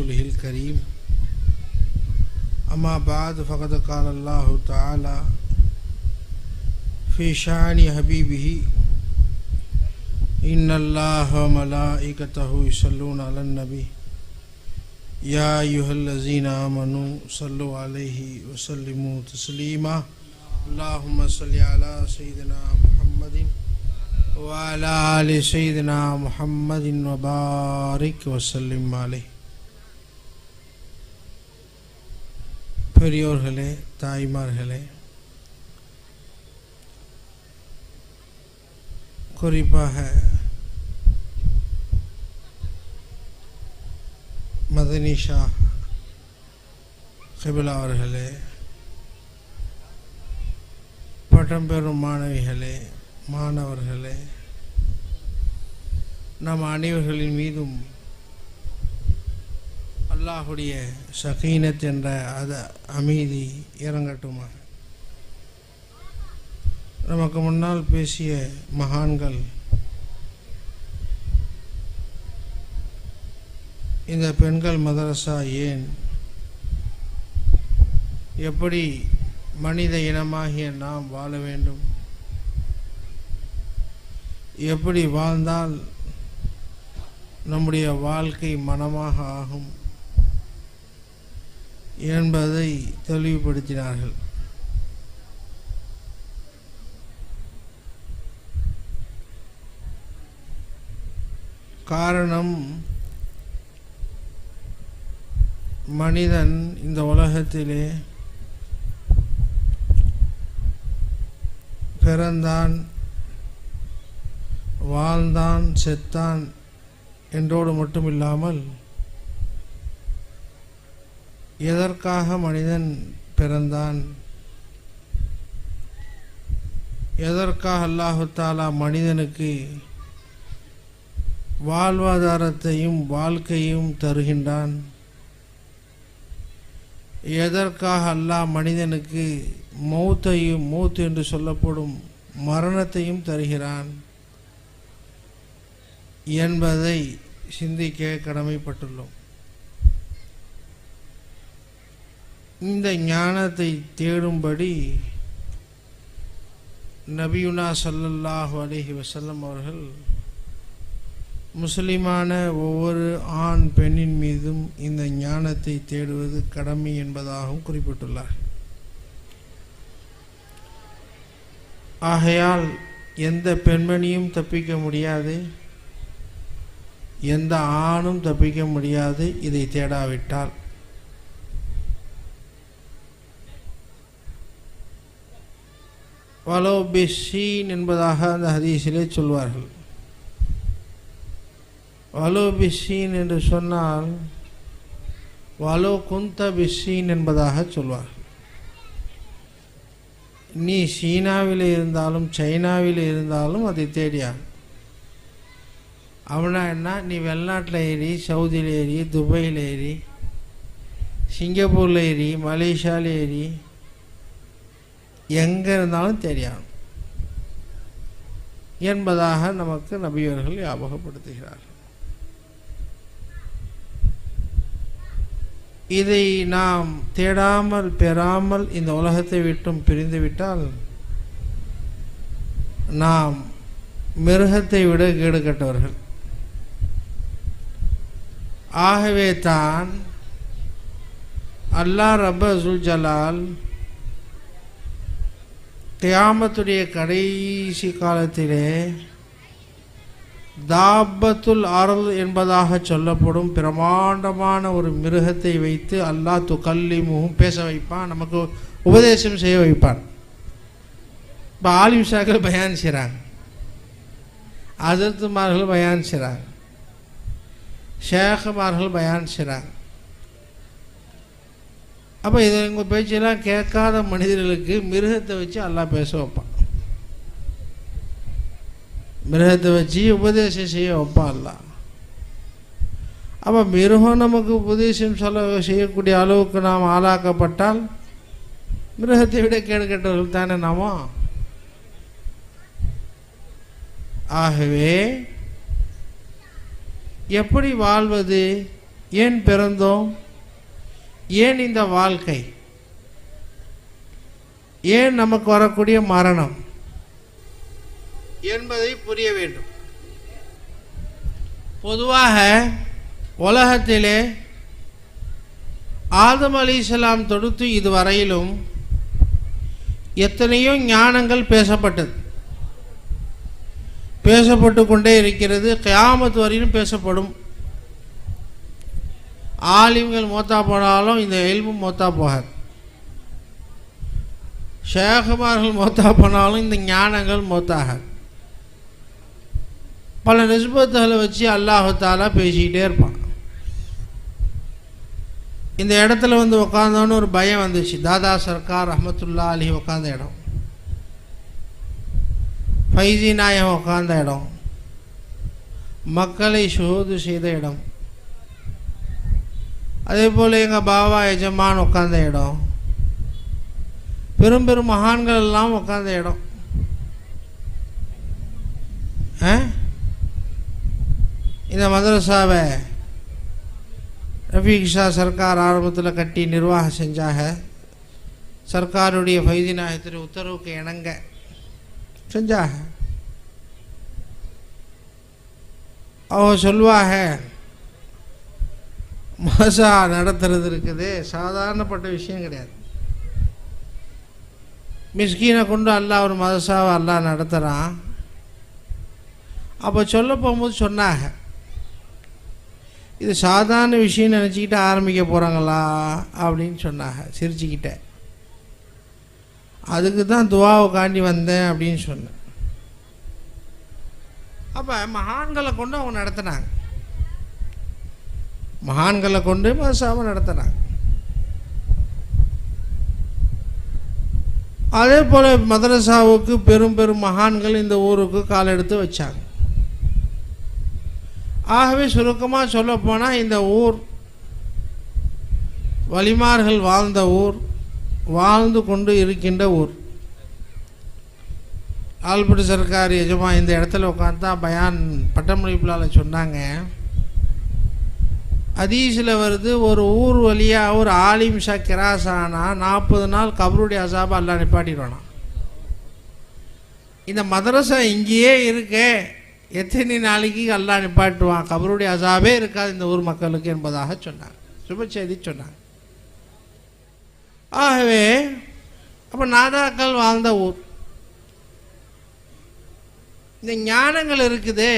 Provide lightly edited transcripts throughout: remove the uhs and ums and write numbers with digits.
رسوله الكريم أما بعد فقد قال الله تعالى في شأن حبيبه إن الله وملائكته يصلون على النبي يا أيها الذين آمنوا صلوا عليه وسلموا تسليما اللهم صل على سيدنا محمد وعلى آل سيدنا محمد وبارك وسلم عليه. பெரியோர்களே, தாய்மார்களே, குறிப்பாக மதனி ஷா கிபிலா அவர்களே, பட்டம் பெறும் மாணவிகளே, மாணவர்களே, நம் அனைவர்களின் மீதும் அல்லாஹுடைய சகீனத் என்ற அமைதி இறங்கட்டுமா. நமக்கு முன்னால் பேசிய மகான்கள் இந்த பெண்கள் மதரசா ஏன், எப்படி மனித இனமாகிய நாம் வாழ வேண்டும், எப்படி வாழ்ந்தால் நம்முடைய வாழ்க்கை மனமாக ஆகும் என்பதை தெளிவுபடுத்தினார்கள். காரணம், மனிதன் இந்த உலகத்திலே பிறந்தான், வாழ்ந்தான், செத்தான் என்றோடு மட்டும் இல்லாமல் எதற்காக மனிதன் பிறந்தான், எதற்காக அல்லாஹு தஆலா மனிதனுக்கு வாழ்வாதாரத்தையும் வாழ்க்கையும் தருகின்றான், எதற்காக அல்லாஹ் மனிதனுக்கு மௌத் என்று சொல்லப்படும் மரணத்தையும் தருகிறான் என்பதை சிந்திக்க கடமைப்பட்டுள்ளோம். இந்த ஞானத்தை தேடும்படி நபியுனா ஸல்லல்லாஹு அலைஹி வஸல்லம் அவர்கள் முஸ்லிமான ஒவ்வொரு ஆண் பெண்ணின் மீதும் இந்த ஞானத்தை தேடுவது கடமை என்பதாகவும் குறிப்பிட்டுள்ளார். ஆகையால் எந்த பெண்மணியும் தப்பிக்க முடியாது, எந்த ஆணும் தப்பிக்க முடியாது இதை தேடாவிட்டால். வலோ பிஸ்ஸீன் என்பதாக அந்த ஹதீஸிலே சொல்வார்கள். வலோ பிஸ்ஸீன் என்று சொன்னால் வலோ குந்த பிஸ்ஸீன் என்பதாக சொல்வார்கள். நீ சீனாவில் இருந்தாலும் சைனாவில் இருந்தாலும் அதை தேடியா. அவனா என்ன, நீ வெளிநாட்டில் ஏறி, சவுதியில் ஏறி, துபாயில் ஏறி, சிங்கப்பூரில் ஏறி, மலேசியாவில் ஏறி, எங்கே இருந்தாலும் தெரியும் என்பதாக நமக்கு நபியவர்கள் ஞாபகப்படுத்துகிறார்கள். இதை நாம் தேடாமல் பெறாமல் இந்த உலகத்தை விட்டும் பிரிந்துவிட்டால் நாம் மிருகத்தை விட கேடு கட்டவர்கள். ஆகவே தான் அல்லாஹ் ரப்பல் ஜலால் கியாமத்துடைய கடைசி காலத்திலே தாபத்துல் அர்ல் என்பதாக சொல்லப்படும் பிரமாண்டமான ஒரு மிருகத்தை வைத்து அல்லாஹ் துகல்லிமுஹும் பேச வைப்பான், நமக்கு உபதேசம் செய்ய வைப்பான். இப்போ ஆலிம்ஷாக்கள் பயான் செய்கிறாங்க, ஹஜ்ரத்துமார்கள் பயான் செய்கிறாங்க, ஷேഖமார்கள் பயான் செய்கிறாங்க. அப்போ இதை எங்கள் பேச்செல்லாம் கேட்காத மனிதர்களுக்கு மிருகத்தை வச்சு அல்லாஹ் பேச வைப்பான், மிருகத்தை வச்சு உபதேசம் செய்ய வைப்பான் அல்லாஹ். அப்போ மிருகம் நமக்கு உபதேசம் செய்யக்கூடிய அளவுக்கு நாம் ஆளாக்கப்பட்டால் மிருகத்தை விட கேடு கெட்டவர்கள் தானே நாமோ. ஆகவே எப்படி வாழ்வது, ஏன் பிறந்தோம், ஏன் இந்த வாழ்க்கை, ஏன் நமக்கு வரக்கூடிய மரணம் என்பதை புரிய வேண்டும். பொதுவாக உலகத்திலே ஆதம் அலைஹிஸ்ஸலாம் தொடுத்து இதுவரையிலும் எத்தனையோ ஞானங்கள் பேசப்பட்டு கொண்டே இருக்கிறது. கியாமத் வரையிலும் பேசப்படும். ஆலிம்கள் மூத்தா போனாலும் இந்த இல்மு மூத்தா போகாது. ஷேகுமார்கள் மூத்தா போனாலும் இந்த ஞானங்கள் மூத்தாகாது. பல நிஸ்பத்துகளை வச்சு அல்லாஹ் தஆலா பேசிக்கிட்டே இருப்பான். இந்த இடத்துல வந்து உட்காந்தோன்னு ஒரு பயம் வந்துச்சு. தாதா சர்க்கார் ரஹ்மத்துல்லாஹி அலைஹி உட்காந்த இடம், ஃபைசி நாயகம் உட்கார்ந்த இடம், மக்களை ஷுஹூது செய்த இடம், அதே போல் எங்கள் பாபா எஜமான் உட்கார்ந்த இடம், பெரும் பெரும் மகான்கள் எல்லாம் உட்கார்ந்த இடம். இந்த மதரசாவை ரஃபீக் ஷா சர்க்கார் ஆரம்பத்தில் கட்டி நிர்வாகம் செஞ்சாக. சர்க்காருடைய ஃபைதி நாயகத்துடைய உத்தரவுக்கு இணங்க செஞ்சாக. அவங்க சொல்லுவாங்க, மதரசா நடத்துறது இருக்குது சாதாரணப்பட்ட விஷயம் கிடையாது. மிஸ்கீனை கொண்டு அல்லாஹ் ஒரு மதரசாவை அல்லாஹ் நடத்துகிறான். அப்போ சொல்ல போகும்போது சொன்னாங்க, இது சாதாரண விஷயம் நினச்சிக்கிட்டு ஆரம்பிக்க போகிறாங்களா அப்படின்னு சொன்னாங்க சிரிச்சுக்கிட்டே. அதுக்கு தான் துவாவை காண்டி வந்தேன் அப்படின்னு சொன்னேன். அப்போ மகான்களை கொண்டு அவங்க நடத்தினாங்க, மகான்களை கொண்டு மதரசாவை நடத்தினாங்க. அதே போல் மதரசாவுக்கு பெரும் பெரும் மகான்கள் இந்த ஊருக்கு கால் எடுத்து வச்சாங்க. ஆகவே சுருக்கமாக சொல்லப்போனால் இந்த ஊர் வலிமார்கள் வாழ்ந்த ஊர், வாழ்ந்து கொண்டு இருக்கின்ற ஊர். ஆல்பர்ட் சர்க்கார் எஜமா இந்த இடத்துல உட்காந்து தான் பயான் பட்டமளிப்புலால் சொன்னாங்க. ஹதீஸில் வருது, ஒரு ஊர் வழியாக ஒரு ஆலிம் ஷா கிராஸானா 40 நாள் கபருடைய அசாபை அல்லாஹ் நிப்பாட்டிடுவானா. இந்த மதரசா இங்கேயே இருக்கே, எத்தனை நாளைக்கு அல்லாஹ் நிப்பாட்டுவான், கபருடைய அசாபே இருக்காது இந்த ஊர் மக்களுக்கு என்பதாக சொன்னாங்க, சுப செய்தி சொன்னாங்க. ஆகவே அப்போ நாதாக்கள் வாழ்ந்த ஊர். இந்த ஞானங்கள் இருக்குதே,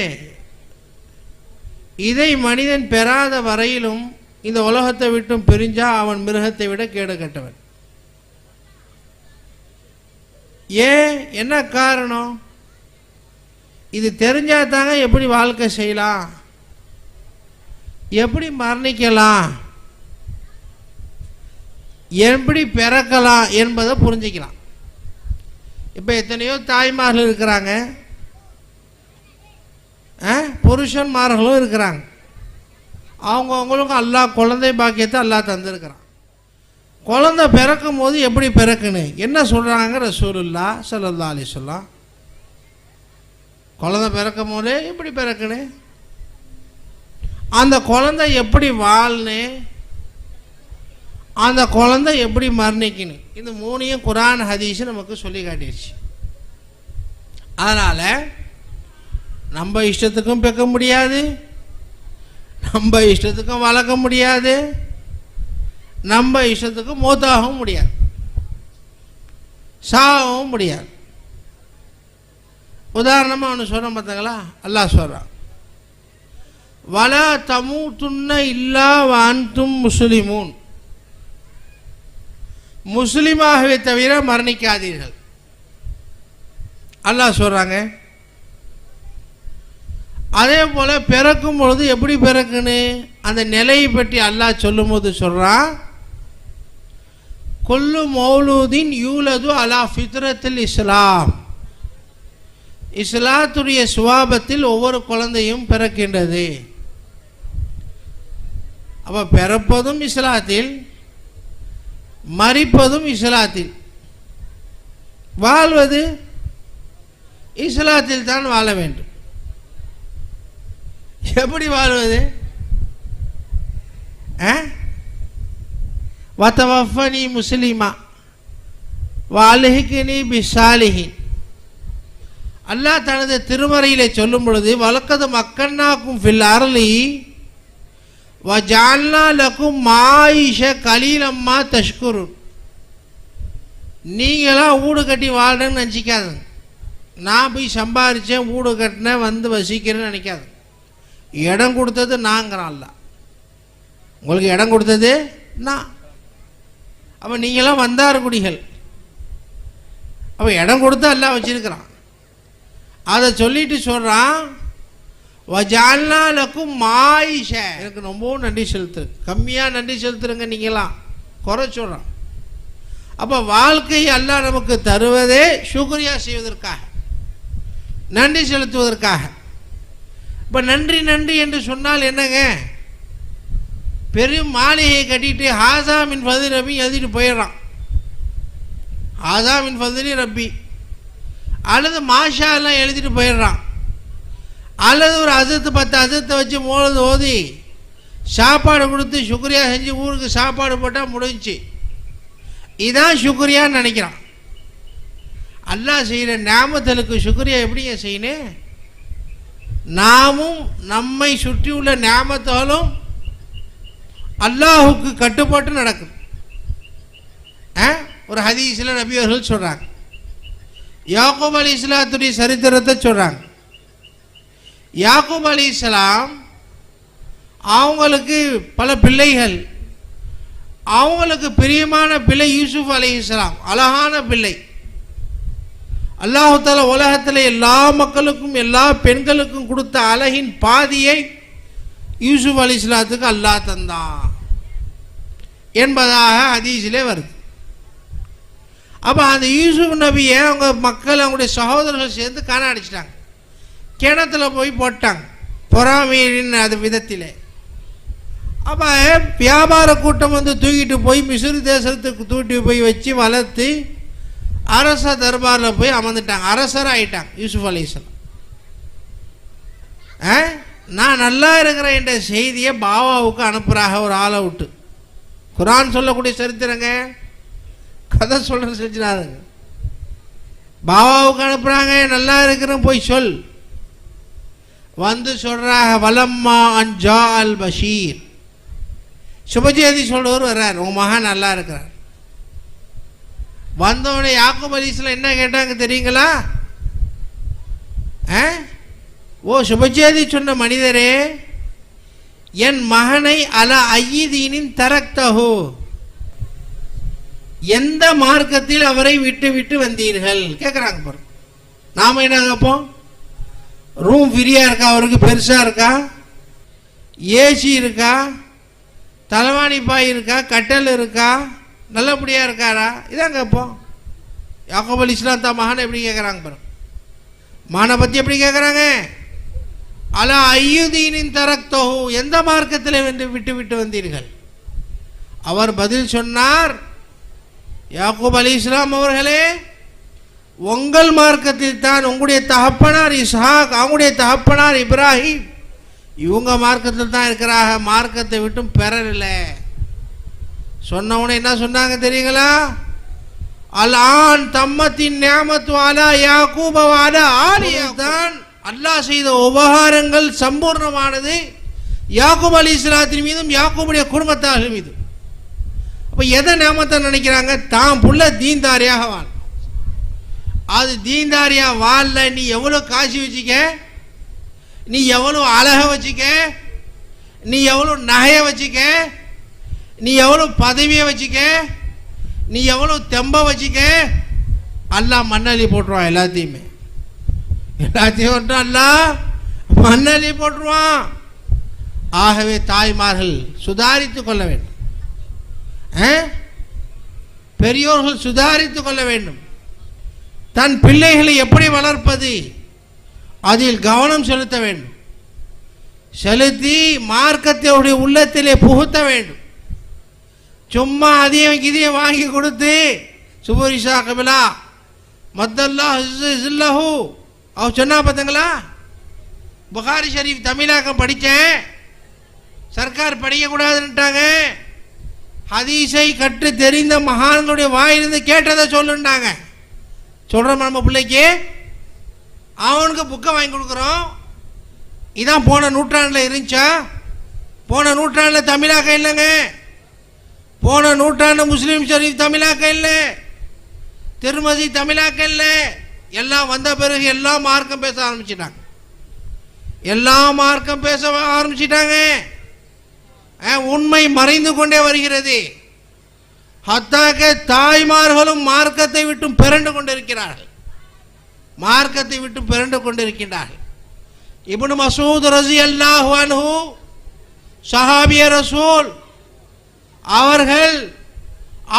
இதை மனிதன் பெறாத வரையிலும் இந்த உலகத்தை விட்டும் பிரிஞ்சா அவன் மிருகத்தை விட கேடு கட்டவன். ஏன், என்ன காரணம்? இது தெரிஞ்சாதாங்க எப்படி வாழ்க்கை செய்யலாம், எப்படி மரணிக்கலாம், எப்படி பிறக்கலாம் என்பதை புரிஞ்சிக்கலாம். இப்போ எத்தனையோ தாய்மார்கள் இருக்கிறாங்க, புருஷன்மார்களும் இருக்கிறாங்க. அவங்கவுங்களுக்கும் அல்லாஹ் குழந்தை பாக்கியத்தை அல்லாஹ் தந்திருக்கிறான். குழந்தை பிறக்கும் போது எப்படி பிறக்குன்னு என்ன சொல்கிறாங்க ரசூலுல்லாஹ் ஸல்லல்லாஹு அலைஹி வஸல்லம். குழந்தை பிறக்கும் போதே எப்படி பிறக்குன்னு, அந்த குழந்தை எப்படி வாழ்னு, அந்த குழந்தை எப்படி மரணிக்கணும், இந்த 3ஐயும் குர்ஆன் ஹதீஸ் நமக்கு சொல்லி காட்டிடுச்சு. அதனால் நம்ம இஷ்டத்துக்கும் பெக்க முடியாது, நம்ம இஷ்டத்துக்கும் வளர்க்க முடியாது, நம்ம இஷ்டத்துக்கும் மூத்தாகவும் முடியாது, சாகவும் முடியாது. உதாரணமாக ஒன்று சொல்கிறோம் பார்த்தாங்களா, அல்லாஹ் சொல்கிறான், வலா தமூதுன்ன இல்லா வஅன்தும் முஸ்லிமூன், முஸ்லிமாகவே தவிர மரணிக்காதீர்கள் அல்லாஹ் சொல்கிறாங்க. அதே போல் பிறக்கும் பொழுது எப்படி பிறக்குன்னு அந்த நிலையை பற்றி அல்லாஹ் சொல்லும் போது சொல்கிறான், குல்லு மௌலூதின் யூலது அலா ஃபித்ரத்தில் இஸ்லாம், இஸ்லாத்துடைய சுவாபத்தில் ஒவ்வொரு குழந்தையும் பிறக்கின்றது. அப்போ பிறப்பதும் இஸ்லாத்தில், மரிப்பதும் இஸ்லாத்தில், வாழ்வது இஸ்லாத்தில் தான் வாழ வேண்டும். எப்படி வாழ்வது? வதவஃபனி முஸ்லிமா வஅல்ஹிக்னி பிஸ்ஸாலிஹீன். அல்லாஹ் தனது திருமறையிலே சொல்லும் பொழுது வலக்கது மக்கன்னாக்கும் ஃபில் அர்லி வஜஅல்னா லக்கும் மாயிஷ கலீலம்மா தஷ்குருன். நீங்களாம் வீடு கட்டி வாழ்றேன்னு நினச்சிக்காது. நான் போய் சம்பாரித்தேன், வீடு கட்டினேன், வந்து வசிக்கிறேன்னு நினைக்காது. இடம் கொடுத்தது நாங்கிறான் அல்ல. உங்களுக்கு இடம் கொடுத்தது நான். அப்போ நீங்களாம் வந்தார் குடிகள். அப்போ இடம் கொடுத்தா எல்லாம் வச்சிருக்கிறான். அதை சொல்லிட்டு சொல்கிறான் வஜஅல்னா லக்கும் மாயிஷ. எனக்கு ரொம்பவும் நன்றி செலுத்துரு, கம்மியாக நன்றி செலுத்துருங்க நீங்களாம், குறை சொல்கிறான். அப்போ வாழ்க்கை அல்லாஹ் நமக்கு தருவதே சுக்ரியா செய்வதற்காக, நன்றி செலுத்துவதற்காக. இப்போ நன்றி நன்றி என்று சொன்னால் என்னங்க, பெரும் மாளிகையை கட்டிட்டு ஹாசா மின் ஃபத்லி ரப்பி எழுதிட்டு போயிடுறான். ஹாசா மின் ஃபத்லி ரப்பி அல்லது மாஷா எல்லாம் எழுதிட்டு போயிடுறான். அல்லது ஒரு அசத்து 10 அசத்தை வச்சு மோழுது ஓதி சாப்பாடு கொடுத்து சுக்ரியா செஞ்சு ஊருக்கு சாப்பாடு போட்டால் முடிஞ்சு. இதான் சுக்ரியான்னு நினைக்கிறான். அல்லாஹ் செய்கிற நியாமத்துக்கு சுக்ரியா எப்படிங்க செய்யணும்? நாமும் நம்மை சுற்றி உள்ள நியாமத்தாலும் அல்லாஹுக்கு கட்டுப்பட்டு நடக்கும். ஒரு ஹதீஸில் நபி அவர்கள் சொல்கிறாங்க, யாக்கூப் அலைஹிஸ்ஸலாத்துடைய சரித்திரத்தை சொல்கிறாங்க. யாக்கூப் அலைஹிஸ்ஸலாம் அவங்களுக்கு பல பிள்ளைகள், அவங்களுக்கு பிரியமான பிள்ளை யூசுப் அலைஹிஸ்ஸலாம், அழகான பிள்ளை. அல்லாஹ் தஆலா உலகத்தில் எல்லா மக்களுக்கும் எல்லா பெண்களுக்கும் கொடுத்த அழகின் பாதியை யூசுப் அலைஹிஸ்ஸலாத்துக்கு அல்லாஹ் தந்தான் என்பதாக ஹதீஸிலே வருது. அப்போ அந்த யூசுப் நபியை அவங்க மக்கள் அவங்களுடைய சகோதரர்கள் சேர்ந்து காண அடிச்சிட்டாங்க, கிணத்துல போய் போட்டாங்க பொறாமையின் அது விதத்திலே. அப்போ வியாபார கூட்டம் வந்து தூக்கிட்டு போய் மிஸ்ர் தேசத்துக்கு தூக்கிட்டு போய் வச்சு வளர்த்து அரச தர்பாரில் போய் அமர்ந்துட்டாங்க, அரசராகிட்டாங்க யூசுப் அலைஹிஸ்ஸலாம். நான் நல்லா இருக்கிறேன் என்ற செய்தியை பாவாவுக்கு அனுப்புகிறாங்க ஒரு ஆளை விட்டு. குர்ஆன் சொல்லக்கூடிய சரித்திரங்க, கதை சொல்கிற செஞ்சுனாருங்க. பாவாவுக்கு அனுப்புகிறாங்க, நல்லா இருக்கிறேன் போய் சொல். வந்து சொல்கிறாங்க, வலம்மா அன்ஜா அல் பஷீர், சுபஜேதி சொல்றவர் வர்றார், உங்கள் மகன் நல்லா இருக்கிறார். வந்தவனே யாக்கூப் அலைஹிஸ்ஸலாம் என்ன கேட்டாங்க தெரியுங்களா? ஓ சுபஜேதி சொன்ன மனிதரே, என் மகனை அல ஐயீதீனின் தரக்தஹு, எந்த மார்க்கத்தில் அவரை விட்டு விட்டு வந்தீர்கள் கேட்குறாங்க பாரு. நாம் என்ன கேட்போம்? ரூம் ஃப்ரீயாக இருக்கா, அவருக்கு பெருசாக இருக்கா, ஏசி இருக்கா, தலைவாணி பாய் இருக்கா, கட்டல் இருக்கா, நல்லபடியாக இருக்காரா, இதான் கேட்போம். யாக்கூப் அலைஹிஸ்ஸலாம் தான் மகனை எப்படி கேட்குறாங்க பாரு. மகனை பற்றி எப்படி கேட்குறாங்க? அலா ஐயுதீனின் தரக்தஹு, எந்த மார்க்கத்தில் விட்டு விட்டு வந்தீர்கள்? அவர் பதில் சொன்னார், யாக்கூப் அலைஹிஸ்ஸலாம் அவர்களே, உங்கள் மார்க்கத்தில் தான். உங்களுடைய தகப்பனார் இஸ்ஹாக், அவங்களுடைய தகப்பனார் இப்ராஹிம், இவங்க மார்க்கத்தில் தான் இருக்கிறாங்க, மார்க்கத்தை விட்டும் பெறலை. சொன்னவனே என்ன சொன்னாங்க தெரியுங்களா? அல்-ஆன் தம்மத்தின் நியாமத்து அலா யாக்கூப அலா ஆலி, தான் அல்லாஹ் செய்த உபகாரங்கள் சம்பூர்ணமானது யாக்கூப் அலைஹிஸ்ஸலாத்தின் மீதும் யாக்கூபுடைய குடும்பத்தார்கள் மீதும். அப்போ எதை நியாமத்தை நினைக்கிறாங்க? தான் புள்ள தீன்தாரியாக வாழ். அது தீன்தாரியா வாழல, நீ எவ்வளோ காசு வச்சுக்க, நீ எவ்வளோ அழக வச்சுக்க, நீ எவ்வளோ நகையை வச்சுக்க, நீ எவ்வளோ பதவியை வச்சுக்க, நீ எவ்வளோ தெம்ப வச்சுக்க, அல்லாஹ் மண்ணள்ளி போட்டுருவான். எல்லாத்தையும் அல்லாஹ் மண்ணள்ளி போட்டுருவான். ஆகவே தாய்மார்கள் சுதாரித்து கொள்ள வேண்டும், பெரியோர்கள் சுதாரித்து கொள்ள வேண்டும். தன் பிள்ளைகளை எப்படி வளர்ப்பது, அதில் கவனம் செலுத்த வேண்டும். செலுத்தி மார்க்கத்தை உள்ளத்திலே புகுத்த வேண்டும். சும்மா அதையும் இதையும் வாங்கி கொடுத்து சுபரிஷா கபிலா மத்தல்லா ஹிஸ்ஸல்லஹு அவ சொன்னா பார்த்தங்களா? புகாரி ஷரீஃப் தமிழாக்கம் படித்தேன், சர்க்கார் படிக்கக்கூடாதுன்ட்டாங்க, ஹதீஸை கற்று தெரிந்த மகான்களுடைய வாயிலிருந்து கேட்டதை சொல்லுண்டாங்க. சொல்கிறோம் நம்ம பிள்ளைக்கு, அவனுக்கு புக்கை வாங்கி கொடுக்குறோம். இதான் போன நூற்றாண்டில் இருந்துச்சா? போன நூற்றாண்டில் தமிழாக்க இல்லைங்க. போன நூற்றாண்டு முஸ்லீம் ஷரீஃப் தமிழாக்க இல்லை, திருமதி தமிழாக்க இல்லை. எல்லாம் வந்த பிறகு எல்லாம் மார்க்கம் பேச ஆரம்பிச்சிட்டாங்க. எல்லாம் மார்க்கம் பேச ஆரம்பிச்சிட்டாங்க. உண்மை மறைந்து கொண்டே வருகிறது. ஹத்தாக்க தாய்மார்களும் மார்க்கத்தை விட்டு பிறண்டு கொண்டிருக்கிறார்கள். மார்க்கத்தை விட்டு பிறண்டு கொண்டிருக்கின்றார்கள். இப்னு மஸ்ஊத் ரலியல்லாஹு அன்ஹு சஹாபிய ரசூல்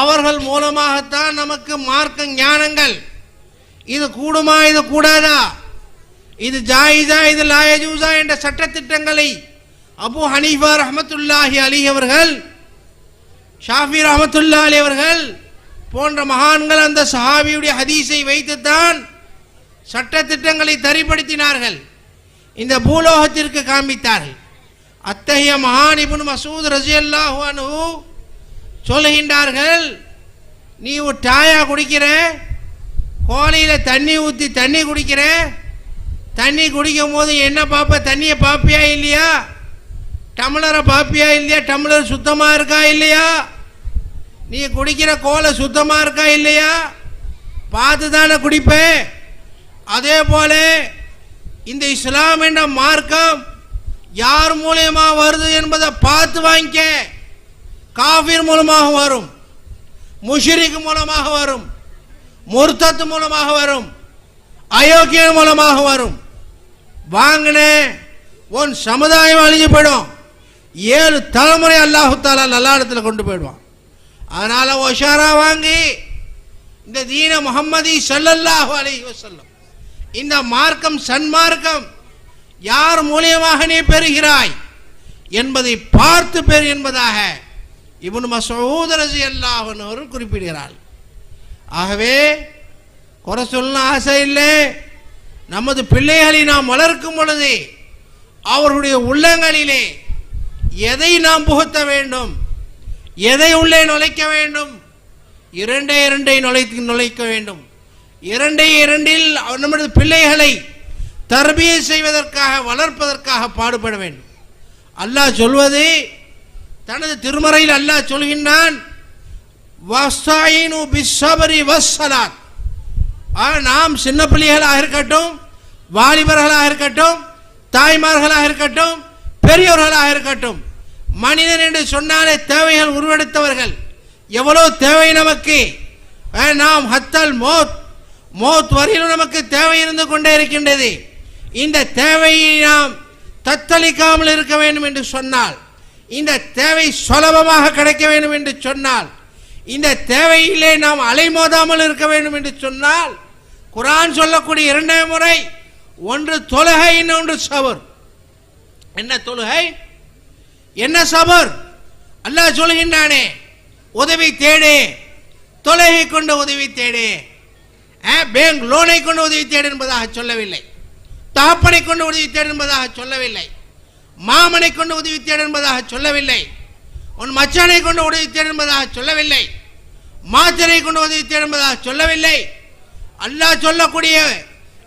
அவர்கள் மூலமாகத்தான் நமக்கு மார்க்க ஞானங்கள். இது கூடுமா, இது கூடாதா, இது ஜாயிஸா, இது லாயஜூஸா என்ற சட்டத்திட்டங்களை அபு ஹனீஃபா ரஹ்மத்துல்லாஹி அலைஹி அவர்கள், ஷாஃபி ரஹ்மத்துல்லாஹி அலைஹி அவர்கள் போன்ற மகான்கள் அந்த சஹாபியுடைய ஹதீஸை வைத்துத்தான் சட்டத்திட்டங்களை தரிப்படுத்தினார்கள், இந்த பூலோகத்திற்கு காண்பித்தார்கள். அத்தகைய மகான் இப்னு மஸ்ஊத் ரலியல்லாஹு அன்ஹு சொல்லுகின்றார்கள், நீ ஒரு டாயா குடிக்கிற, கோலையில் தண்ணி ஊற்றி தண்ணி குடிக்கிற, தண்ணி குடிக்கும் போது என்ன பார்ப்ப, தண்ணியை பார்ப்பியா இல்லையா, டம்ளரை பார்ப்பியா இல்லையா, டம்ளர் சுத்தமாக இருக்கா இல்லையா, நீ குடிக்கிற கோலை சுத்தமாக இருக்கா இல்லையா, பார்த்து தானே குடிப்ப. அதே போல இந்த இஸ்லாம் என்ற மார்க்கம் யார் மூலமா வருது என்பதை பார்த்து வாங்கிக்க. காஃபிர் மூலமாக வரும், முஷ்ரிக் மூலமாக வரும், முர்தத் மூலமாக வரும், அயோக்கியன் மூலமாக வரும். வாங்கின உன் சமுதாயம் அழிஞ்சு போயிடும். 7 தலைமுறை அல்லாஹு தாலா நல்ல இடத்துல கொண்டு போயிடுவான். அதனால ஒஷாரா வாங்கி இந்த தீன முஹம்மதி ஸல்லல்லாஹு அலைஹி வஸல்லம், இந்த மார்க்கம் சன்மார்க்கம் யார் மூலியமாக நீ பெறுகிறாய் என்பதை பார்த்து பெறு என்பதாக இப்னு மஸ்ஊத் ரலியல்லாஹு அன்ஹு குறிப்பிடுகிறார். ஆகவே குறை சொல்ல ஆசை இல்லை. நமது பிள்ளைகளை நாம் வளர்க்கும் பொழுது அவர்களுடைய உள்ளங்களிலே எதை நாம் புகுத்த வேண்டும், எதை உள்ளே நுழைக்க வேண்டும், இரண்டை நுழைக்க வேண்டும். இரண்டில் நமது பிள்ளைகளை தர்பியை செய்வதற்காக, வளர்ப்பதற்காக பாடுபட வேண்டும். அல்லாஹ் சொல்வது, தனது திருமறையில் அல்லாஹ் சொல்கின்றான், வஸ்தாயினு பிஸ்ஸப்ரி வஸ்ஸலாத். நாம் சின்ன பிள்ளைகளாக இருக்கட்டும், வாலிபர்களாக இருக்கட்டும், தாய்மார்களாக இருக்கட்டும், பெரியவர்களாக இருக்கட்டும், மனிதன் என்று சொன்னாலே தேவைகள் உருவெடுத்தவர்கள். எவ்வளோ தேவை நமக்கு. நாம் ஹத்தல் மோத் வரையிலும் நமக்கு தேவை இருந்து கொண்டே இருக்கின்றது. இந்த தேவையை நாம் தத்தளிக்காமல் இருக்க வேண்டும் என்று சொன்னால், இந்த தேவை சுலபமாக கிடைக்க வேண்டும் என்று சொன்னால், இந்த தேவையிலே நாம் அலைமோதாமல் இருக்க வேண்டும் என்று சொன்னால், குர்ஆன் சொல்லக்கூடிய 2 முறை, ஒன்று தொழுகை, இன்னொன்று சபர். என்ன தொழுகை, என்ன சபர்? அல்லாஹ் சொல்கின்றானே, உதவி தேடு, தொழுகை கொண்டு உதவி தேடு. பேங்க் லோனை கொண்டு உதவி தேடு என்பதாக சொல்லவில்லை, தாப்பனை கொண்டு உதவி தேடு என்பதாக சொல்லவில்லை, மாமனை கொண்டு உதவி தேடு என்பதாக சொல்லவில்லை, உன் மச்சானை கொண்டு உதவி தேடு என்பதாக சொல்லவில்லை, மாச்சனை கொண்டு உதவி தேடு என்பதாக சொல்லவில்லை. அல்லாஹ் சொல்லக்கூடிய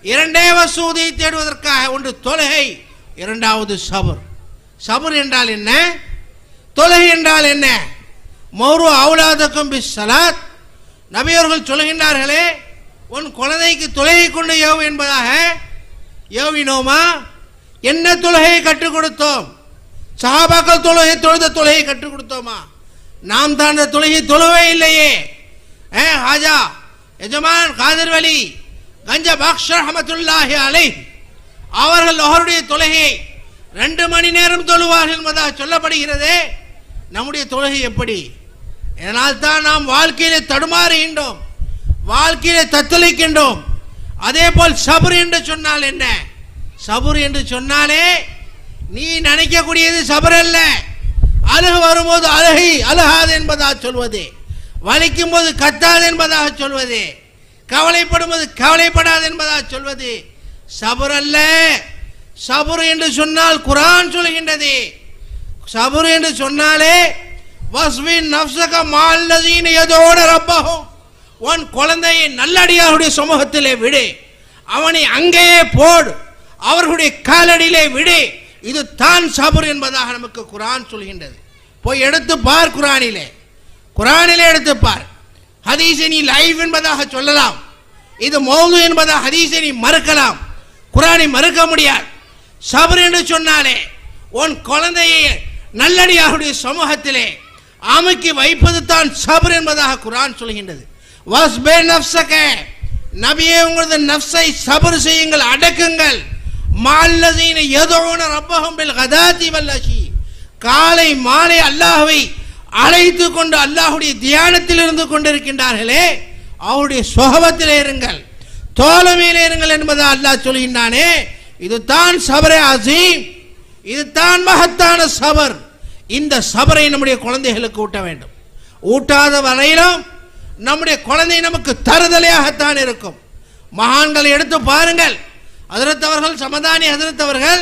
2 வசு உதவி தேடுவதற்காக, ஒன்று தொழுகை, இரண்டாவது சபர். சபர் என்றால் என்ன, தொழுகை என்றால் என்ன? மௌரு அவுலாதக்கும் பிஸ்ஸலாத். நபி அவர்கள் சொல்கின்றார்களே, உன் குழந்தைக்கு தொழுகை கொண்டு ஏவு என்பதாக ஏவினோமா? என்ன தொழுகையை கற்றுக் கொடுத்தோம்? சஹாபாக்கள் தொழுத தொழுகையை கற்றுக் கொடுத்தோமா? நாம் தான் அந்த தொழுகை தொழுவே இல்லையே. ஹாஜா எஜமான் காதர் வலி கஞ்ச பக்ஷ் ரஹ்மத்துல்லாஹி அலைஹி அவர்கள் அவருடைய தொழுகையை 2 மணி நேரம் தொழுவார்கள் என்பதாக சொல்லப்படுகிறது. நம்முடைய தொழுகை எப்படி? இதனால் தான் நாம் வாழ்க்கையிலே தடுமாறுகின்றோம், வாழ்க்கையிலே தத்தளிக்கின்றோம். அதே போல் சபர் என்று சொன்னால் என்ன? சபர் என்று சொன்னாலே நீ நினைக்கக்கூடியது சபர் அல்ல. அழுகு வரும்போது அழுகாது என்பதாக சொல்வது, வலிக்கும் போது கத்தாது என்பதாக சொல்வது, கவலைப்படும் போது கவலைப்படாது என்பதாக சொல்வது சபர் அல்ல. சபர் என்று சொன்னால் குர்ஆன் சொல்கின்றது, சபர் என்று சொன்னாலே வஸ்வின் நஃப்ஸக மஅல்லதீன யதுஊன ரப்பஹும், உன் குழந்தையை நல்லடியாருடைய சமூகத்திலே விடு, அவனை அங்கேயே போடு, அவர்களுடைய காலடியிலே விடு. இது தான் சபர் என்பதாக நமக்கு குர்ஆன் சொல்கின்றது. போய் எடுத்து பார், குர்ஆனிலே எடுத்து பார். ஹதீஸை நீ லைவ் என்பதாக சொல்லலாம், இது மௌது என்பதாக ஹதீஸை நீ மறுக்கலாம், குர்ஆனை மறுக்க முடியாது. சபர் என்று சொன்னாலே உன் குழந்தையை நல்லடியாருடைய சமூகத்திலே அமுக்கி வைப்பது தான் சபர் என்பதாக குர்ஆன் சொல்கின்றது. வஸ்பிர் நஃப்ஸக, நபியே உங்களது நஃப்ஸை சபர் செய்யுங்கள், அடக்குங்கள். மஅல்லதீன யதுஊன ரப்பஹும் பில் கதாதி வல் அஷி, காலை மாலை அல்லாஹ்வை அழைத்து கொண்டு அல்லாஹ்வுடைய தியானத்தில் இருந்து கொண்டிருக்கின்றார்களே, அவருடைய சுஹபத்திலே இருங்கள், தோழமையிலே இருங்கள் என்பதை அல்லாஹ் சொல்கின்றானே. இதுதான் சபரே அஸீம், இதுதான் மகத்தான சபர். இந்த சபரை நம்முடைய குழந்தைகளுக்கு ஊட்ட வேண்டும். ஊட்டாத வரையிலும் நம்முடைய குழந்தை நமக்கு தருதலையாகத்தான் இருக்கும். மகான்களை எடுத்து பாருங்கள். ஹஜ்ரத் அவர்கள், சமதானி ஹஜ்ரத் அவர்கள்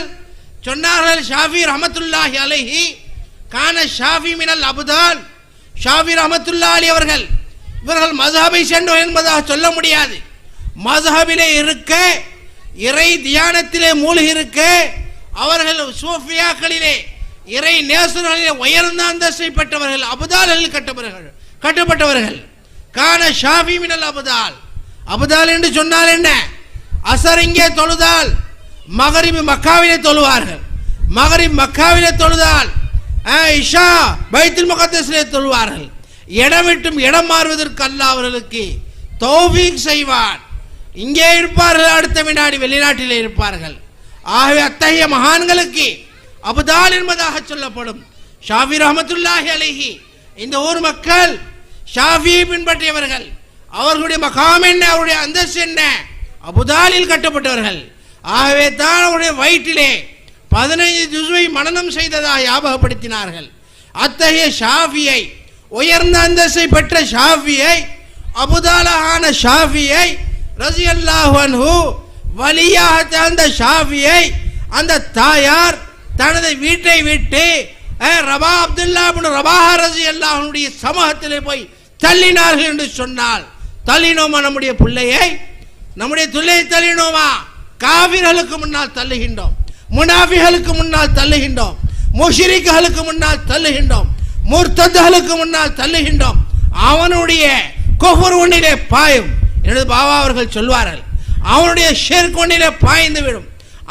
சொன்னார்கள், ஷாஃபி ரஹ்மத்துல்லாஹி அலைஹி கான ஷாஃபி மினல் அபுதால். ஷாஃபி ரஹ்மத்துல்லாஹி அலைஹி அவர்கள், இவர்கள் மஸ்ஹபை சென்றோர் என்பதாக சொல்ல முடியாது. மஸ்ஹபிலே இருக்க, இறை தியானத்திலே மூழ்கி இருக்க, அவர்கள் சூஃபியாக்களிலே இறை நேசர்களிலே உயர்ந்த அந்தஸ்தை பெற்றவர்கள், அபுதால்களில் கட்டப்பட்டவர்கள். கான ஷாஃபி மினல் அபுதால். அபுதால் என்று சொன்னால் என்ன? அசர் இங்கே தொழுதால் மகரிப் மக்காவிலே தொழுவார்கள், மகரிப் மக்காவிலே தொழுதால் இஷா பைத்துல் முகத்தஸிலே தொழுவார்கள். இடம் விட்டும் இடம் மாறுவதற்கு அல்லாஹ் அவர்களுக்கு தௌஃபீக் செய்வான். இங்கே இருப்பார்கள், அடுத்த வினாடி வெளிநாட்டிலே இருப்பார்கள். ஆகவே அத்தகைய மகான்களுக்கு அபுதால் என்பதாக சொல்லப்படும். ஷாஃபி ரஹ்மத்துல்லாஹி அலைஹி, இந்த ஊர் மக்கள் ஷாஃபியை பின்பற்றியவர்கள். அவர்களுடைய மகாம் என்ன, அவருடைய அந்தஸ்து என்ன? அபுதாலில் கட்டப்பட்டவர்கள். ஆகவே தான் அவருடைய வயிற்றிலே 15 ஜுஸ்வை மனனம் செய்ததாக ஞாபகப்படுத்தினார்கள். அத்தகைய ஷாஃபியை, உயர்ந்த அந்தஸ்தை பெற்ற ஷாஃபியை, அபுதாலான ஷாஃபியை ரலியல்லாஹு அன்ஹு, வலியாக அந்த ஷாஃபியை அந்த தாயார் தனது வீட்டை விட்டு ரபா அப்துல்லா இப்னு ரபாஹா ரலியல்லாஹு அன்ஹுடைய சமூகத்திலே போய் தள்ளினார்கள் என்று சொன்னால், தள்ளினோமா நம்முடைய பிள்ளையை? நம்முடைய துள்ளையை தள்ளினோமா? காபிர்களுக்கு முன்னால் தள்ளுகின்றோம், முனாஃபிகளுக்கு முன்னால் தள்ளுகின்றோம், முஷ்ரிக்குகளுக்கு முன்னால் தள்ளுகின்றோம், முர்தத்களுக்கு முன்னால் தள்ளுகின்றோம். அவனுடைய குஃபர் ஒன்றிலே பாயும். எனது பாபா அவர்கள் சொல்வார்கள், அவனுடைய ஷிர்க் ஒன்றிலே பாய்ந்து விடும்,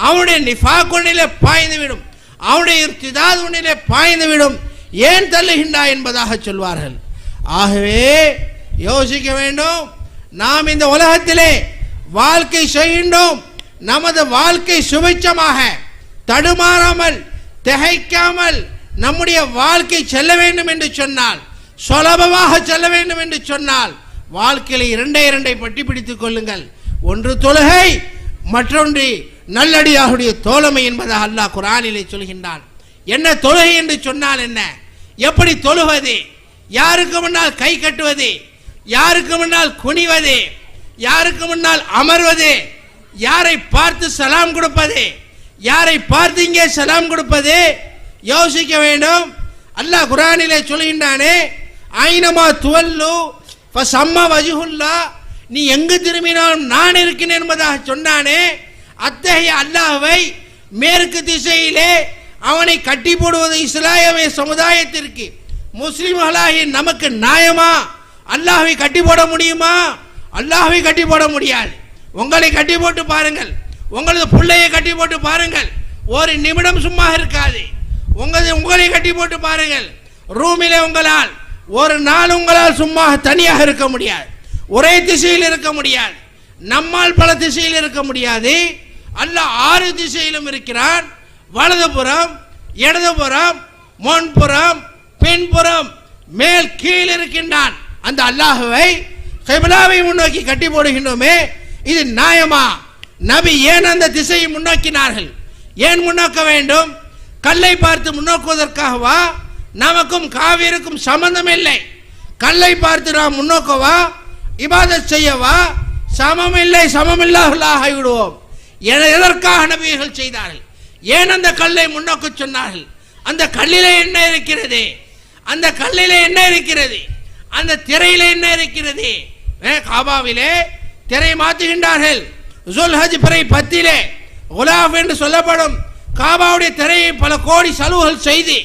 அவனுடைய நிஃபாக் ஒன்றிலே பாய்ந்து விடும், அவனுடைய இர்திதாத் ஒன்றிலே பாய்ந்து விடும். ஏன் தள்ளுகின்றாய் என்பதாக சொல்வார்கள். ஆகவே யோசிக்க வேண்டும். நாம் இந்த உலகத்திலே வாழ்க்கை செய்கின்றோம். நமது வாழ்க்கை சுபிட்சமாக, தடுமாறாமல், திகைக்காமல் நம்முடைய வாழ்க்கை செல்ல வேண்டும் என்று சொன்னால், சுலபமாக செல்ல வேண்டும் என்று சொன்னால், வாழ்க்கையில் இரண்டை பட்டி பிடித்துக் கொள்ளுங்கள். ஒன்று தொழுகை, மற்றொன்று நல்லடியாருடைய தோழமை என்பதாக அல்லாஹ் குர்ஆனிலே சொல்கின்றான். என்ன தொழுகை என்று சொன்னால் என்ன? எப்படி தொழுவது? யாருக்கு முன்னால் கை கட்டுவது? யாருக்கு முன்னால் குனிவது? யாருக்கு முன்னால் அமர்வது? யாரை பார்த்து சலாம் கொடுப்பது? யாரை பார்த்து இங்கே சலாம் கொடுப்பது? யோசிக்க வேண்டும். அல்லாஹ் குர்ஆனிலே சொல்கின்றானே, ஐனமா துவல்லு ஃபஸம்ம வஜ்ஹுல்லாஹ், நீ எங்கு திரும்பினாலும் நான் இருக்கிறேன் என்பதாக சொன்னானே. அத்தகைய அல்லாஹ்வை மேற்கு திசையிலே அவனை கட்டி போடுவது இஸ்லாமிய சமுதாயத்திற்கு, முஸ்லிம்களாகிய நமக்கு நியாயமா? அல்லாஹ்வை கட்டி போட முடியுமா? அல்லாஹ்வை கட்டி போட முடியாது. உங்களை கட்டி போட்டு பாருங்கள், உங்களது பிள்ளையை கட்டி போட்டு பாருங்கள், ஒரு நிமிடம் சும்மா இருக்காது. உங்களை கட்டி போட்டு பாருங்கள், ரூமிலே உங்களால் ஒரு நாள் உங்களால் சும்மா தனியாக இருக்க முடியாது, ஒரே திசையில் இருக்க முடியாது. நம்மால் பல திசையில் இருக்க முடியாது. அல்லாஹ் 6 திசையிலும் இருக்கிறான். வலதுபுறம், இடதுபுறம், முன்புறம், பின்புறம், மேல் கீழ் இருக்கின்றான். அந்த அல்லாஹ்வை கிப்லாவை முன்னோக்கி கட்டி போடுகின்றோமே, இது நியாயமா? நபி ஏன் அந்த திசையை முன்னோக்கினார்கள்? ஏன் முன்னோக்க வேண்டும்? கல்லை பார்த்து முன்னோக்குவதற்காகவா? நமக்கும் காவிருக்கும் சம்பந்தம் இல்லை. கல்லை பார்த்து நாம் முன்னோக்கவா? இபாதத் செய்யவா? சமமில்லை, சமமில்லாஹ் ஆகிவிடுவோம். எதற்காக நபிகள் செய்தார்கள்? ஏன் அந்த கல்லை முன்னோக்க சொன்னார்கள்? அந்த கல்லிலே என்ன இருக்கிறது? அந்த கல்லிலே என்ன இருக்கிறது, அந்த திரையிலே என்ன இருக்கிறது? காபாவிலே திரை மாற்றுகின்றார்கள். ஜுல்ஹஜ் பிறை 10 குலாஃப் என்று சொல்லப்படும் காபாவுடைய திரையை பல கோடி சலுகைகள் செய்து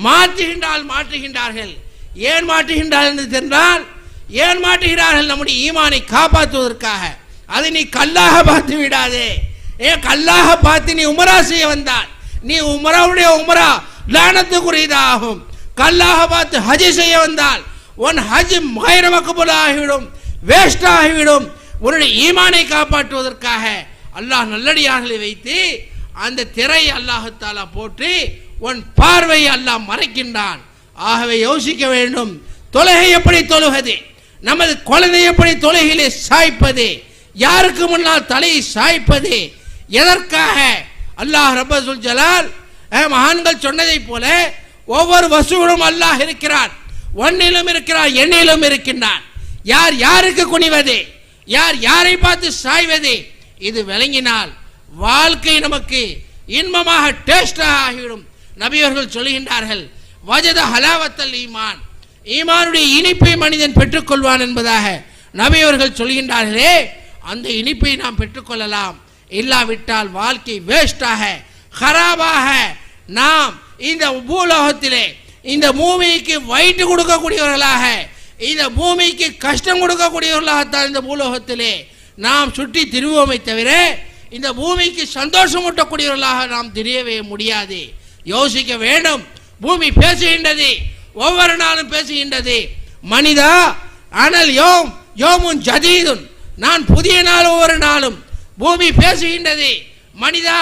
மாற்றுகின்றார்கள். ஏன் மாற்றுகின்றார்கள் என்று தெரிந்தால், ஏன் மாற்றுகிறார்கள்? நம்முடைய ஈமானை காப்பாற்றுவதற்காக. அதை நீ கல்லாக பார்த்து விடாதே. கல்லாக பார்த்து நீ உமரா செய்ய வந்தால் நீ உமராவுடைய உமரா லானத்துக்குரியதாகும். கல்லாக பார்த்து ஹஜ் செய்ய வந்தால் உன் ஹஜ் கைர மக்பூல் ஆகிவிடும், வேஸ்ட் ஆகிவிடும். உன்னுடைய ஈமானை காப்பாற்றுவதற்காக அல்லாஹ் நல்லடியார்களை வைத்து அந்த திரை அல்லாஹு தஆலா போட்டு உன் பார்வையை அல்லாஹ் மறைக்கின்றான். ஆகவே யோசிக்க வேண்டும், தொழுகை எப்படி தொழுவது, நமது குழந்தை எப்படி தொழுகையிலே சாய்ப்பது, யாருக்கு முன்னால் தலையை சாய்ப்பது, எதற்காக? அல்லாஹ் ரப்பல் ஜலால் மகான்கள் சொன்னதை போல ஒவ்வொரு வஸ்துவிலும் அல்லாஹ் இருக்கிறான். ஒன்னிலும் இருக்கிறான், எண்ணிலும் இருக்கின்றான். யார் யாருக்கு குனிவது, யார் யாரை பார்த்து சாய்வது, இது விளங்கினால் வாழ்க்கை நமக்கு இன்பமாக டேஸ்டாக ஆகிவிடும். நபியவர்கள் சொல்லுகின்றார்கள், வஜத ஹலாவத்தல் ஈமான், ஈமானுடைய இனிப்பை மனிதன் பெற்றுக்கொள்வான் என்பதாக நபியவர்கள் சொல்கின்றார்களே, அந்த இனிப்பை நாம் பெற்றுக்கொள்ளலாம். இல்லாவிட்டால் வாழ்க்கை வேஸ்டாக ஹராபாக நாம் இந்த பூலோகத்திலே இந்த பூமிக்கு வயிற்று கொடுக்கக்கூடியவர்களாக, இந்த பூமிக்கு கஷ்டம் கொடுக்கக்கூடியவர்களாகத்தான் இந்த பூலோகத்திலே நாம் சுற்றி திரிவோமை தவிர இந்த பூமிக்கு சந்தோஷம் ஊட்டக்கூடியவர்களாக நாம் திரியவே முடியாது. யோசிக்க வேண்டும். பூமி பேசுகின்றது, ஒவ்வொரு நாளும் பேசுகின்றது. மனிதா ஆனால் யோமுன் ஜதீதுன், நான் புதிய நாள் ஒவ்வொரு நாளும். பூமி பேசுகின்றது, மனிதா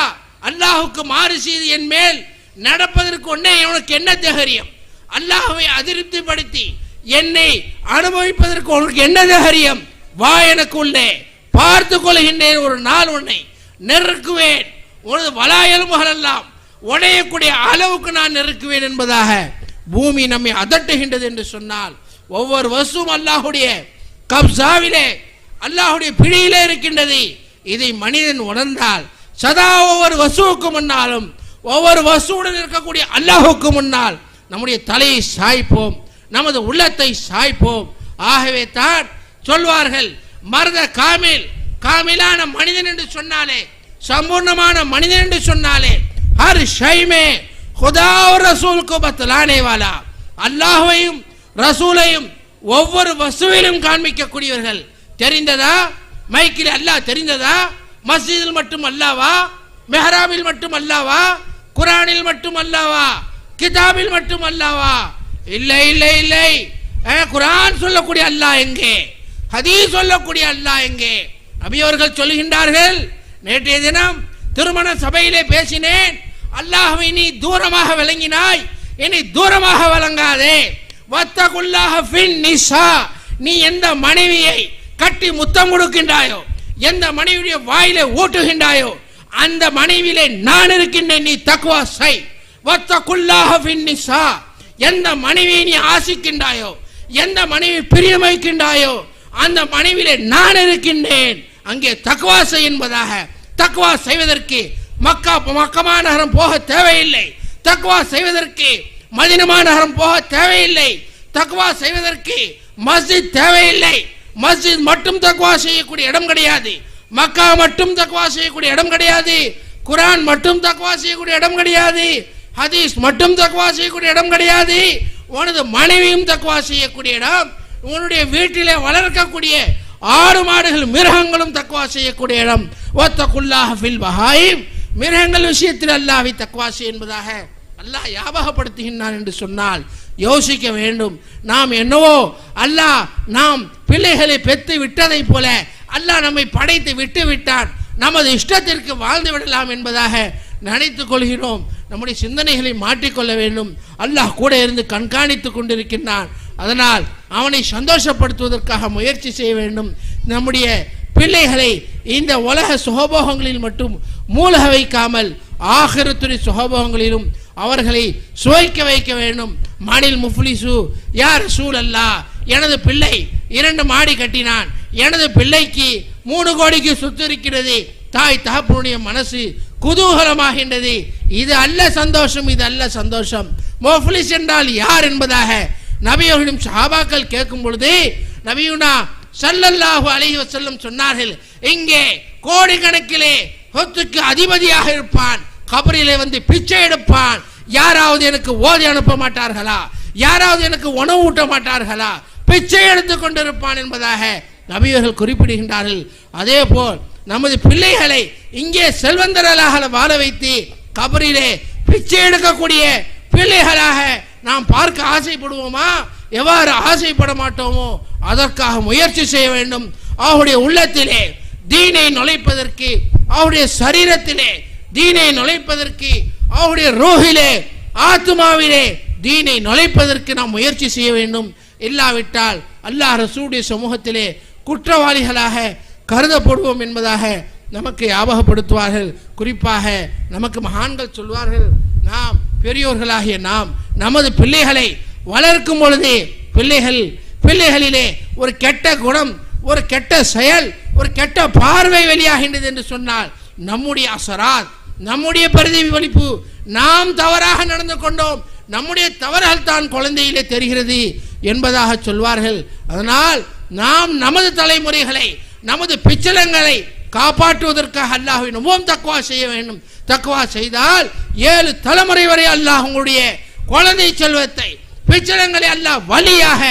அல்லாஹுக்கு மாறு செய்து என் மேல் நடப்பதற்கு ஒன்னே உனக்கு என்ன தைரியம், அல்லாஹ்வை அதிருப்திப்படுத்தி என்னை அனுபவிப்பதற்கு உனக்கு என்ன தைரியம், வா எனக்கு உள்ளே பார்த்து கொள்கின்றேன். ஒரு நாள் உன்னை நெருக்குவேன், உனது வலா எலும்புகள் எல்லாம் உடையக்கூடிய அளவுக்கு நான் நெருக்குவேன் என்பதாக பூமி நம்மை அதட்டுகின்றது என்று சொன்னால், ஒவ்வொரு வஸ்துவும் அல்லாஹுடைய கப்சாவிலே அல்லாஹுடைய பிடியிலே இருக்கின்றது. இதை மனிதன் உணர்ந்தால் சதா ஒவ்வொரு வஸ்துவுக்கு முன்னாலும் ஒவ்வொரு வஸ்துவுடன் இருக்கக்கூடிய அல்லாஹுக்கு முன்னால் நம்முடைய தலையை சாய்ப்போம், நமது உள்ளத்தை சாய்ப்போம். ஆகவே தான் சொல்வார்கள், மர்த காமிலான மனிதன் என்று சொன்னாலே, சம்பூர்ணமான மனிதன் என்று சொன்னாலே, ஹர் ஷைமே खुदा और रसूल को बतलाने वाला, அல்லாஹ்வையும் ரசூலையும் ஒவ்வொரு வஸ்துவிலும் காண்பிக்கக்கூடியவர்கள். தெரிந்ததா? மைக்கில் அல்லாஹ் தெரிந்ததா? மஸ்ஜிதில் மட்டும் அல்லாவா? மெஹராபில் மட்டும் அல்லாவா? குரானில் மட்டும் அல்லாவா? கிதாபில் மட்டும் அல்லாவா? இல்லை இல்லை இல்லை. குரான் சொல்லக்கூடிய அல்லாஹ் எங்கே? ஹதீஸ் சொல்லக்கூடிய அல்லாஹ் எங்கே? நபி அவர்கள் சொல்லுகின்றார்கள், நேற்றைய தினம் திருமண சபையிலே பேசினேன், அல்லாஹ்வை நீ தூரமாக விளங்கினாய், இனி தூரமாக விளங்காதே. வத்தகுல்லாஹ ஃபின் நிஸா, நீ எந்த மனைவியை கட்டி முத்தம் கொடுக்கின்றாயோ, எந்த மனைவியுடைய வாயிலே ஊட்டுகின்றாயோ, அந்த மனைவியிலே நான் இருக்கின்றேன், நீ தக்வா செய். வத்தகுல்லாஹ ஃபின் நிஸா, எந்த மனைவியை நீ ஆசிக்கின்றாயோ, எந்த மனைவி பிரியமைக்கின்றாயோ, அந்த மனைவியிலே நான் இருக்கின்றேன், அங்கே தக்வா செய் என்பதாக. தக்வா செய்வதற்கு மக்கமா நகரம் போக தேவையில்லை. தக்வா செய்வதற்கு மதீனா நகரம் போக தேவையில்லை. தக்வா செய்வதற்கு மஸ்ஜித் தேவையில்லை. மஸ்ஜித் மட்டும் தக்வா செய்யக்கூடிய இடம் கிடையாது. மக்கா மட்டும் தக்வா செய்யக்கூடிய இடம் கிடையாது. குரான் மட்டும் தக்வா செய்யக்கூடிய இடம் கிடையாது. ஹதீஸ் மட்டும் தக்வா செய்யக்கூடிய இடம் கிடையாது. உனது மனைவியும் தக்வா செய்யக்கூடிய இடம். உன்னுடைய வீட்டிலே வளர்க்கக்கூடிய ஆடு மாடுகள் மிருகங்களும் தக்வா செய்யக்கூடிய இடம். வத்தகுல்லாஹ ஃபில் பஹாயிம், மிருகங்கள் விஷயத்தில் அல்லாஹ்வை தக்வா செய் என்பதாக அல்லாஹ் ஞாபகப்படுத்துகின்றான் என்று சொன்னால் யோசிக்க வேண்டும். நாம் என்னவோ அல்லாஹ் நாம் பிள்ளைகளை பெற்று விட்டதை போல அல்லாஹ் நம்மை படைத்து விட்டு விட்டான், நமது இஷ்டத்திற்கு வாழ்ந்து விடலாம் என்பதாக நினைத்துக் கொள்கிறோம். நம்முடைய சிந்தனைகளை மாற்றிக்கொள்ள வேண்டும். அல்லாஹ் கூட இருந்து கண்காணித்துக் கொண்டிருக்கின்றான். அதனால் அவனை சந்தோஷப்படுத்துவதற்காக முயற்சி செய்ய வேண்டும். நம்முடைய பிள்ளைகளை இந்த உலக சுகபோகங்களில் மட்டும் மூழ்க வைக்காமல் ஆகிரத்துறை சுகபோகங்களிலும் அவர்களை சுவைக்க வைக்க வேண்டும். மாடில் முஃப்லிசு யார் ரசூல் அல்லாஹ், எனது பிள்ளை 2 மாடி கட்டினான், எனது பிள்ளைக்கு 3 கோடிக்கு சொத்து இருக்கிறது, தாய் தகப்பனுடைய மனசு குதூகலமாகின்றது. இது அல்ல சந்தோஷம், இது அல்ல சந்தோஷம். முஃப்லிஸ் என்றால் யார் என்பதாக நபியவர்களும் சஹாபாக்கள் கேட்கும் பொழுது நபியுனா ஸல்லல்லாஹு அலைஹி வஸல்லம் சொன்னார்கள், இங்கே கோடிக்கணக்கிலே சொத்துக்கு அதிபதியாக இருப்பான், கபரிலே வந்து பிச்சை எடுப்பான், யாராவது எனக்கு ஓதி அனுப்ப மாட்டார்களா, யாராவது எனக்கு உணவு ஊட்ட மாட்டார்களா, பிச்சை எடுத்து கொண்டிருப்பான் என்பதாக நபியவர்கள் குறிப்பிடுகின்றார்கள். அதே போல் நமது பிள்ளைகளை இங்கே செல்வந்தர்களாக வாழ வைத்து கபரிலே பிச்சை எடுக்கக்கூடிய பிள்ளைகளாக நாம் பார்க்க ஆசைப்படுவோமா? எவ்வாறு ஆசைப்பட மாட்டோமோ அதற்காக முயற்சி செய்ய வேண்டும். அவருடைய உள்ளத்திலே தீனை நுழைப்பதற்கு, அவருடைய சரீரத்திலே தீனை நுழைப்பதற்கு, அவருடைய ரூஹிலே ஆத்மாவிலே தீனை நுழைப்பதற்கு நாம் முயற்சி செய்ய வேண்டும். இல்லாவிட்டால் அல்லாஹ் ரசூலுடைய சமூகத்திலே குற்றவாளிகளாக கருதப்படுவோம் என்பதாக நமக்கு ஞாபகப்படுத்துவார்கள். குறிப்பாக நமக்கு மகான்கள் சொல்வார்கள், நாம் பெரியோர்களாகிய நாம் நமது பிள்ளைகளை வளர்க்கும் பொழுது பிள்ளைகளிலே ஒரு கெட்ட குணம், ஒரு கெட்ட செயல், ஒரு கெட்ட பார்வை வெளியாகின்றது என்று சொன்னால் நம்முடைய அசராத், நம்முடைய பிரதிபலிப்பு, நாம் தவறாக நடந்து கொண்டோம், நம்முடைய தவறுகள் தான் குழந்தையிலே தெரிகிறது என்பதாக சொல்வார்கள். அதனால் நாம் நமது தலைமுறைகளை, நமது பிச்சலங்களை காப்பாற்றுவதற்காக அல்லாஹ்வின் உம்மம் தக்வா செய்ய வேண்டும். தக்வா செய்தால் 7 தலைமுறை வரை அல்லாஹ் உங்களுடைய குழந்தை செல்வத்தை, பிச்சலங்களை அல்லாஹ் வழியாக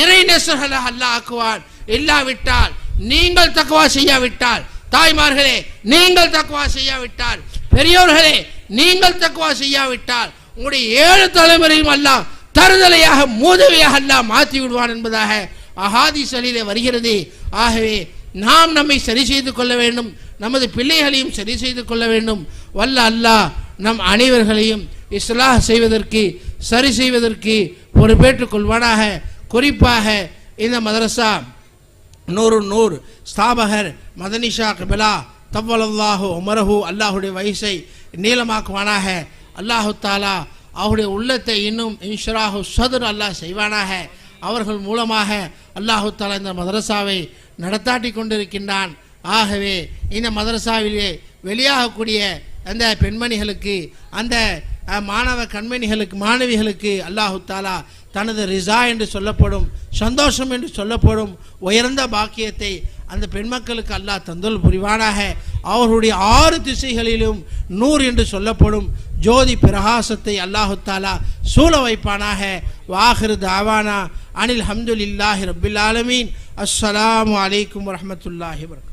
இறைநேசர்களாக அல்லாஹ் ஆக்குவான். இல்லாவிட்டால், நீங்கள் தக்வா செய்யாவிட்டால், தாய்மார்களே நீங்கள் தக்வா செய்யாவிட்டால், பெரியோர்களே நீங்கள் தக்வா செய்யாவிட்டால் உங்களுடைய 7 தலைமுறையும் அல்லாஹ் தருதலையாக மூதவையாக அல்லாஹ் மாற்றி விடுவான் என்பதாக அஹாதீஸிலே வருகிறது. ஆகவே நாம் நம்மை சரி செய்து கொள்ள வேண்டும், நமது பிள்ளைகளையும் சரி செய்து கொள்ள வேண்டும். வல்ல அல்லாஹ் நம் அனைவர்களையும் இஸ்லாஹ் செய்வதற்கு, சரி செய்வதற்கு பொறுப்பேற்றுக் கொள்வானாக. குறிப்பாக இந்த மதரசா நூறு ஸ்தாபகர் மதனிஷா கிபிலா தவ்வலல்லாஹு உமரஹு, அல்லாஹுடைய வயசை நீளமாக்குவானாக. அல்லாஹு தாலா அவருடைய உள்ளத்தை இன்னும் இன்ஷராஹு சதுர் அல்லாஹ் செய்வானாக. அவர்கள் மூலமாக அல்லாஹு தாலா இந்த மதரசாவை நடத்தாட்டி கொண்டிருக்கின்றான். ஆகவே இந்த மதரசாவிலே வெளியாகக்கூடிய அந்த பெண்மணிகளுக்கு, அந்த மாணவ கண்மணிகளுக்கு, மாணவிகளுக்கு அல்லாஹு தாலா தனது ரிசா என்று சொல்லப்படும், சந்தோஷம் என்று சொல்லப்படும் உயர்ந்த பாக்கியத்தை அந்த பெண்மக்களுக்கு அல்லாஹ் தந்தல் புரிவானாக. அவர்களுடைய 6 திசைகளிலும் நூர் என்று சொல்லப்படும் ஜோதி பிரகாசத்தை அல்லாஹு தாலா சூழ வைப்பானாக. வாஹிரு தாவானா அனில் ஹம்துலில்லாஹி ரப்பில் ஆலமீன். அஸ்ஸலாமு அலைக்கும் வரஹ்மத்துல்லாஹி வபரகாத்துஹு.